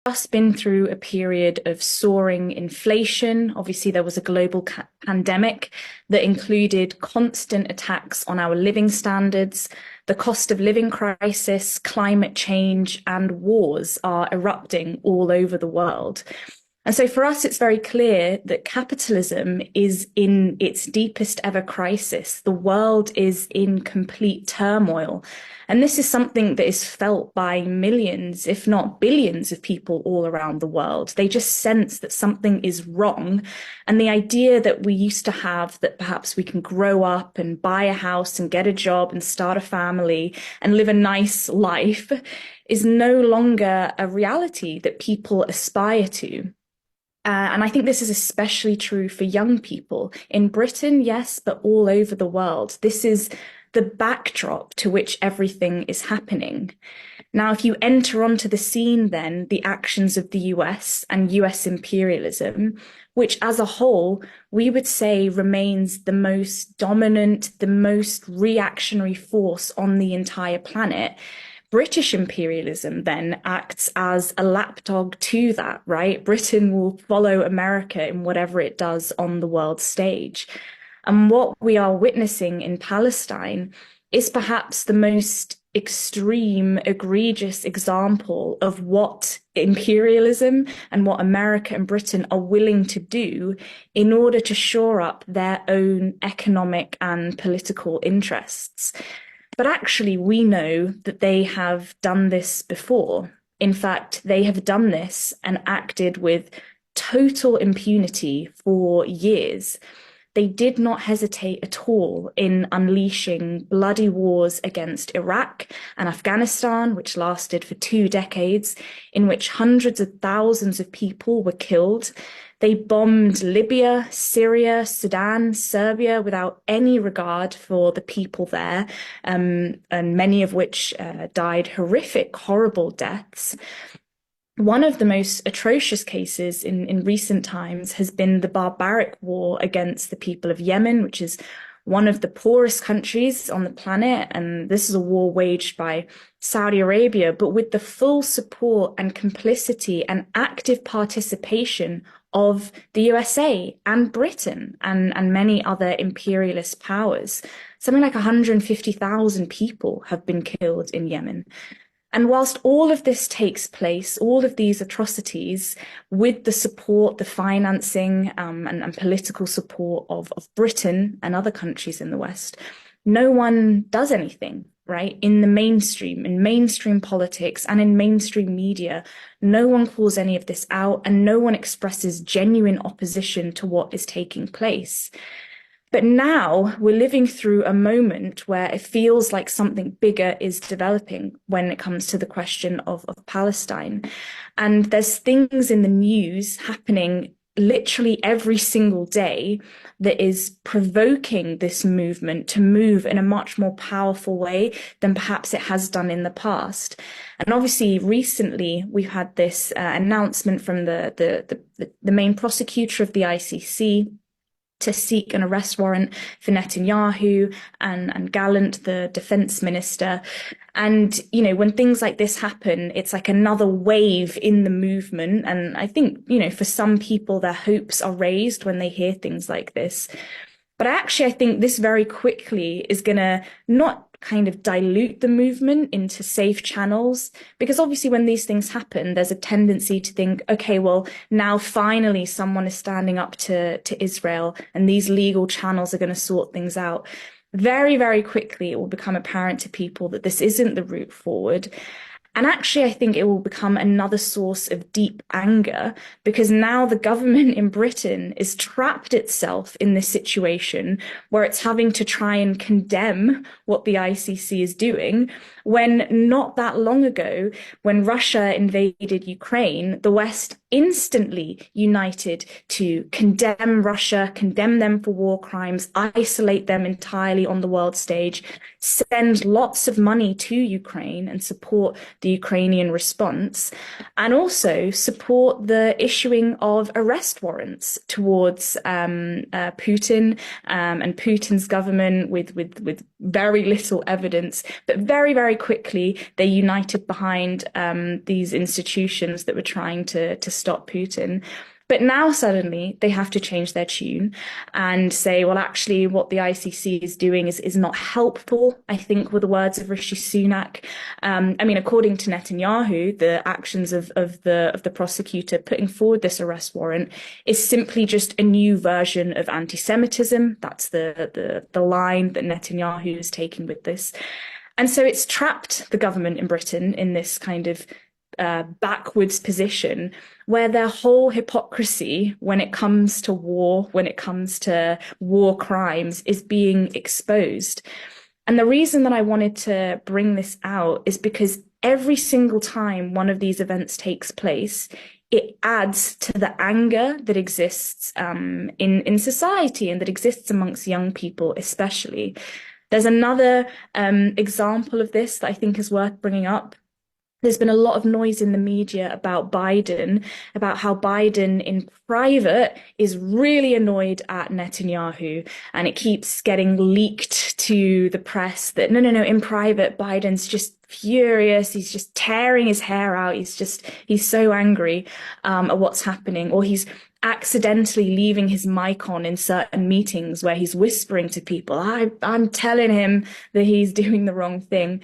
just been through a period of soaring inflation. Obviously, there was a global pandemic that included constant attacks on our living standards. The cost of living crisis, climate change, and wars are erupting all over the world. And so for us, it's very clear that capitalism is in its deepest ever crisis. The world is in complete turmoil. And this is something that is felt by millions, if not billions of people all around the world. They just sense that something is wrong. And the idea that we used to have that perhaps we can grow up and buy a house and get a job and start a family and live a nice life is no longer a reality that people aspire to. And I think this is especially true for young people in Britain, yes, but all over the world. This is the backdrop to which everything is happening. Now, if you enter onto the scene, then the actions of the US and US imperialism, which as a whole, we would say remains the most dominant, the most reactionary force on the entire planet. British imperialism then acts as a lapdog to that, right? Britain will follow America in whatever it does on the world stage. And what we are witnessing in Palestine is perhaps the most extreme, egregious example of what imperialism and what America and Britain are willing to do in order to shore up their own economic and political interests. But actually, we know that they have done this before. In fact, they have done this and acted with total impunity for years. They did not hesitate at all in unleashing bloody wars against Iraq and Afghanistan, which lasted for 2 decades, in which hundreds of thousands of people were killed. They bombed Libya, Syria, Sudan, Serbia without any regard for the people there, and many of which died horrific, horrible deaths. One of the most atrocious cases in recent times has been the barbaric war against the people of Yemen, which is one of the poorest countries on the planet. And this is a war waged by Saudi Arabia, but with the full support and complicity and active participation of the USA and Britain and many other imperialist powers. Something like 150,000 people have been killed in Yemen. And whilst all of this takes place, all of these atrocities, with the support, the financing, and political support of Britain and other countries in the West, no one does anything, right? In mainstream politics and in mainstream media, no one calls any of this out and no one expresses genuine opposition to what is taking place. But now we're living through a moment where it feels like something bigger is developing when it comes to the question of Palestine. And there's things in the news happening literally every single day that is provoking this movement to move in a much more powerful way than perhaps it has done in the past. And obviously, recently, we've had this announcement from the main prosecutor of the ICC to seek an arrest warrant for Netanyahu and Gallant, the defense minister. And, you know, when things like this happen, it's like another wave in the movement. And I think, you know, for some people, their hopes are raised when they hear things like this. But actually, I think this very quickly is going to not kind of dilute the movement into safe channels, because obviously when these things happen, there's a tendency to think, okay, well, now finally someone is standing up to Israel and these legal channels are going to sort things out. Very, very quickly, it will become apparent to people that this isn't the route forward. And actually, I think it will become another source of deep anger, because now the government in Britain is trapped itself in this situation where it's having to try and condemn what the ICC is doing, when not that long ago, when Russia invaded Ukraine, the West instantly united to condemn Russia, condemn them for war crimes, isolate them entirely on the world stage, send lots of money to Ukraine and support the Ukrainian response, and also support the issuing of arrest warrants towards Putin and Putin's government with very little evidence, but very, very very quickly they united behind these institutions that were trying to stop Putin. But now suddenly they have to change their tune and say, well, actually, what the ICC is doing is not helpful, I think, were the words of Rishi Sunak. I mean, according to Netanyahu, the actions of the prosecutor putting forward this arrest warrant is simply just a new version of anti-Semitism. That's the line that Netanyahu is taking with this. And so it's trapped the government in Britain in this kind of backwards position where their whole hypocrisy when it comes to war, when it comes to war crimes, is being exposed. And the reason that I wanted to bring this out is because every single time one of these events takes place, it adds to the anger that exists in society and that exists amongst young people, especially. There's another example of this that I think is worth bringing up. There's been a lot of noise in the media about Biden, about how Biden in private is really annoyed at Netanyahu, and it keeps getting leaked to the press that no, in private, Biden's just furious. He's just tearing his hair out. He's so angry at what's happening, or he's accidentally leaving his mic on in certain meetings where he's whispering to people, I'm telling him that he's doing the wrong thing.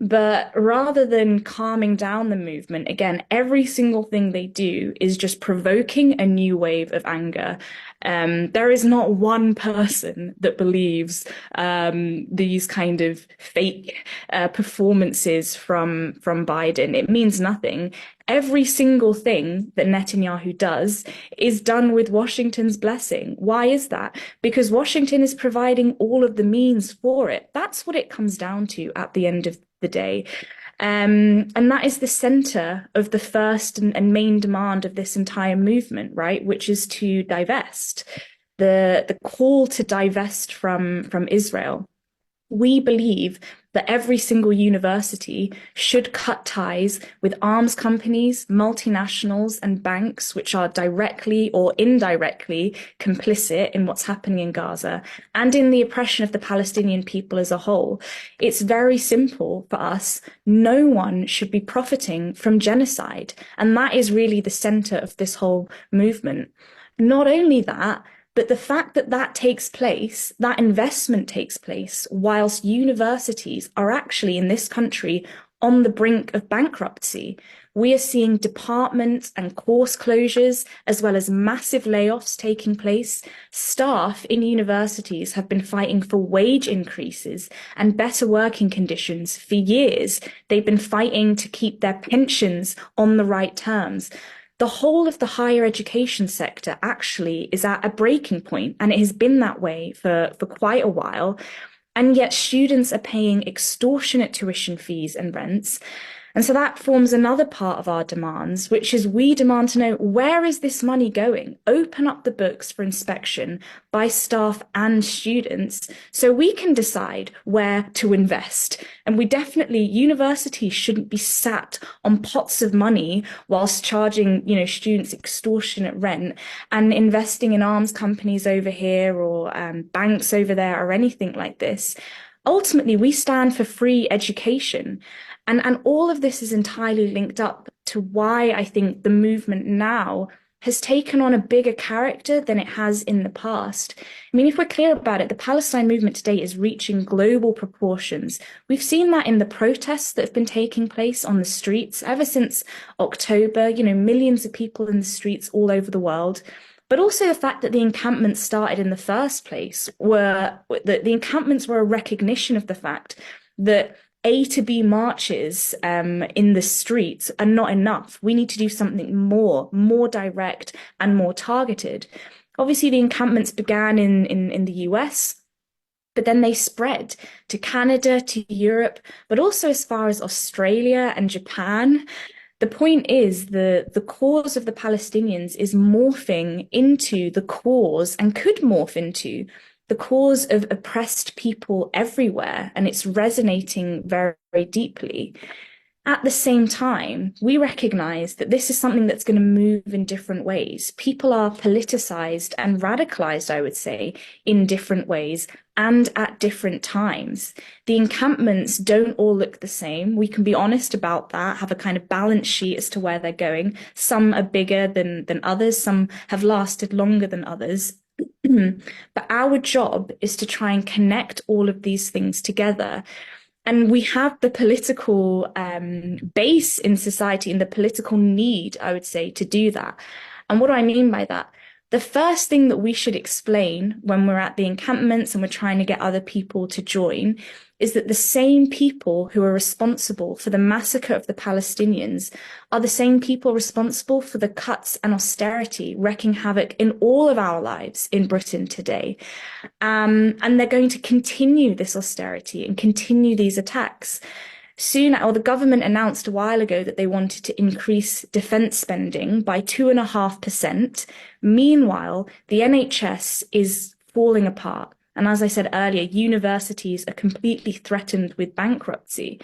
But rather than calming down the movement, again, every single thing they do is just provoking a new wave of anger. There is not one person that believes these kind of fake performances from Biden. It means nothing. Every single thing that Netanyahu does is done with Washington's blessing. Why is that? Because Washington is providing all of the means for it. That's what it comes down to at the end of the day. And that is the center of the first and main demand of this entire movement, right? Which is to divest. The call to divest from Israel. We believe that every single university should cut ties with arms companies, multinationals, and banks, which are directly or indirectly complicit in what's happening in Gaza and in the oppression of the Palestinian people as a whole. It's very simple for us. No one should be profiting from genocide. And that is really the center of this whole movement. Not only that, but the fact that that takes place, that investment takes place, whilst universities are actually in this country on the brink of bankruptcy. We are seeing departments and course closures, as well as massive layoffs taking place. Staff in universities have been fighting for wage increases and better working conditions for years. They've been fighting to keep their pensions on the right terms. The whole of the higher education sector actually is at a breaking point, and it has been that way for quite a while. And yet students are paying extortionate tuition fees and rents. And so that forms another part of our demands, which is we demand to know, where is this money going? Open up the books for inspection by staff and students so we can decide where to invest. And universities shouldn't be sat on pots of money whilst charging, students extortionate rent and investing in arms companies over here or banks over there or anything like this. Ultimately, we stand for free education. And all of this is entirely linked up to why I think the movement now has taken on a bigger character than it has in the past. I mean, if we're clear about it, the Palestine movement today is reaching global proportions. We've seen that in the protests that have been taking place on the streets ever since October, millions of people in the streets all over the world. But also the fact that the encampments started in the first place the encampments were a recognition of the fact that A to B marches in the streets are not enough. We need to do something more direct and more targeted. Obviously, the encampments began in the US, but then they spread to Canada, to Europe, but also as far as Australia and Japan. The point is the cause of the Palestinians is morphing into the cause and could morph into the cause of oppressed people everywhere, and it's resonating very, very deeply. At the same time, we recognize that this is something that's going to move in different ways. People are politicized and radicalized, I would say, in different ways and at different times. The encampments don't all look the same. We can be honest about that, have a kind of balance sheet as to where they're going. Some are bigger than others, some have lasted longer than others. But our job is to try and connect all of these things together. And we have the political base in society and the political need, I would say, to do that. And what do I mean by that? The first thing that we should explain when we're at the encampments and we're trying to get other people to join is that the same people who are responsible for the massacre of the Palestinians are the same people responsible for the cuts and austerity wreaking havoc in all of our lives in Britain today. And they're going to continue this austerity and continue these attacks. Soon, or the government announced a while ago that they wanted to increase defence spending by 2.5%. Meanwhile, the NHS is falling apart. And as I said earlier, universities are completely threatened with bankruptcy.